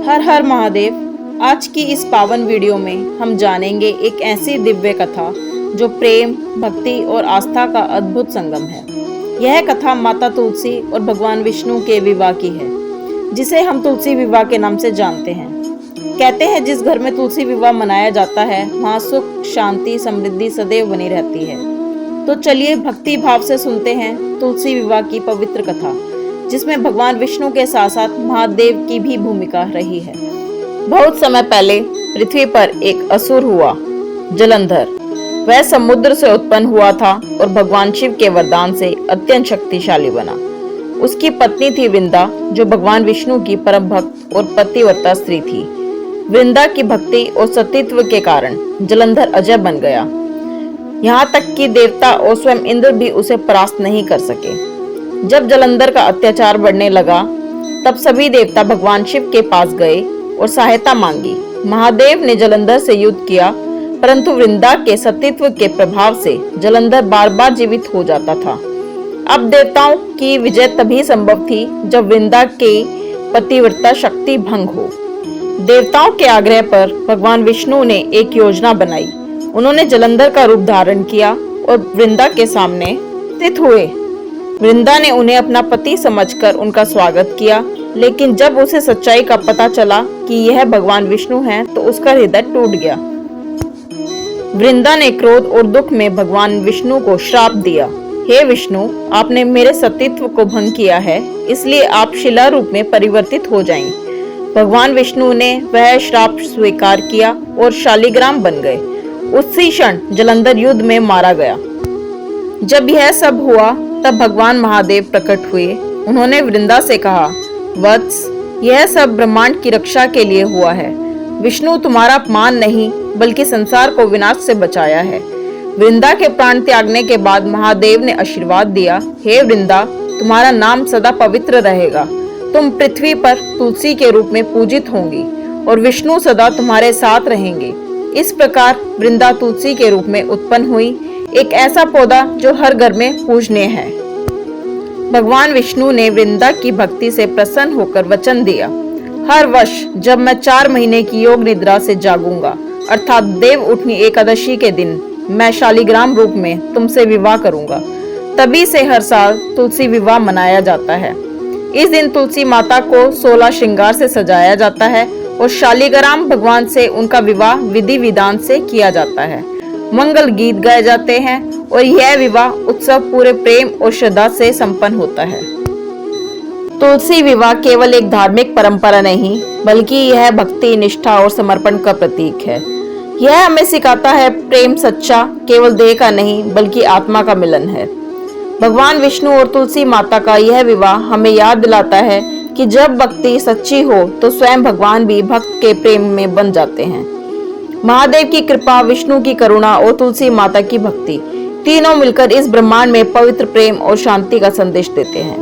हर हर महादेव। आज की इस पावन वीडियो में हम जानेंगे एक ऐसी दिव्य कथा जो प्रेम, भक्ति और आस्था का अद्भुत संगम है। यह कथा माता तुलसी और भगवान विष्णु के विवाह की है, जिसे हम तुलसी विवाह के नाम से जानते हैं। कहते हैं जिस घर में तुलसी विवाह मनाया जाता है वहाँ सुख, शांति, समृद्धि सदैव बनी रहती है। तो चलिए भक्ति भाव से सुनते हैं तुलसी विवाह की पवित्र कथा, जिसमें भगवान विष्णु के साथ साथ महादेव की भी भूमिका रही है। बहुत समय पहले पृथ्वी पर एक असुर हुआ, जलंधर। वह समुद्र से उत्पन्न हुआ था और भगवान शिव के वरदान से अत्यंत शक्तिशाली बना। उसकी पत्नी थी वृंदा, जो भगवान विष्णु की परम भक्त और पतिव्रता स्त्री थी। वृंदा की भक्ति और सतीत्व के कारण जलंधर अजय बन गया। यहाँ तक कि देवता और स्वयं इंद्र भी उसे परास्त नहीं कर सके। जब जलंधर का अत्याचार बढ़ने लगा, तब सभी देवता भगवान शिव के पास गए और सहायता मांगी। महादेव ने जलंधर से युद्ध किया, परंतु वृंदा के सतीत्व के प्रभाव से जलंधर बार बार जीवित हो जाता था। अब देवताओं की विजय तभी संभव थी जब वृंदा के पतिव्रता शक्ति भंग हो। देवताओं के आग्रह पर भगवान विष्णु ने एक योजना बनाई। उन्होंने जलंधर का रूप धारण किया और वृंदा के सामने स्थित हुए। वृंदा ने उन्हें अपना पति समझकर उनका स्वागत किया, लेकिन जब उसे सच्चाई का पता चला कि यह भगवान विष्णु हैं, तो उसका हृदय टूट गया। वृंदा ने क्रोध और दुख में भगवान विष्णु को श्राप दिया। हे विष्णु, आपने मेरे सतीत्व को भंग किया है, इसलिए आप शिला रूप में परिवर्तित हो जाएं। भगवान विष्णु ने वह श्राप स्वीकार किया और शालिग्राम बन गए। उसी क्षण जलंधर युद्ध में मारा गया। जब यह सब हुआ तब भगवान महादेव प्रकट हुए। उन्होंने वृंदा से कहा, वत्स, यह सब ब्रह्मांड की रक्षा के लिए हुआ है। विष्णु तुम्हारा अपमान नहीं बल्कि संसार को विनाश से बचाया है। वृंदा के प्राण त्यागने के बाद महादेव ने आशीर्वाद दिया, हे वृंदा, तुम्हारा नाम सदा पवित्र रहेगा। तुम पृथ्वी पर तुलसी के रूप में पूजित होंगी और विष्णु सदा तुम्हारे साथ रहेंगे। इस प्रकार वृंदा तुलसी के रूप में उत्पन्न हुई, एक ऐसा पौधा जो हर घर में पूजनीय है। भगवान विष्णु ने वृंदा की भक्ति से प्रसन्न होकर वचन दिया, हर वर्ष जब मैं 4 महीने की योग निद्रा से जागूंगा, अर्थात देव उठनी एकादशी के दिन, मैं शालिग्राम रूप में तुमसे विवाह करूंगा। तभी से हर साल तुलसी विवाह मनाया जाता है। इस दिन तुलसी माता को 16 श्रृंगार से सजाया जाता है और शालिग्राम भगवान से उनका विवाह विधि विधान से किया जाता है। मंगल गीत गाए जाते हैं और यह विवाह उत्सव पूरे प्रेम और श्रद्धा से संपन्न होता है। तुलसी विवाह केवल एक धार्मिक परंपरा नहीं, बल्कि यह भक्ति, निष्ठा और समर्पण का प्रतीक है। यह हमें सिखाता है प्रेम सच्चा केवल देह का नहीं बल्कि आत्मा का मिलन है। भगवान विष्णु और तुलसी माता का यह विवाह हमें याद दिलाता है कि जब भक्ति सच्ची हो तो स्वयं भगवान भी भक्त के प्रेम में बन जाते हैं। महादेव की कृपा, विष्णु की करुणा और तुलसी माता की भक्ति, तीनों मिलकर इस ब्रह्मांड में पवित्र प्रेम और शांति का संदेश देते हैं।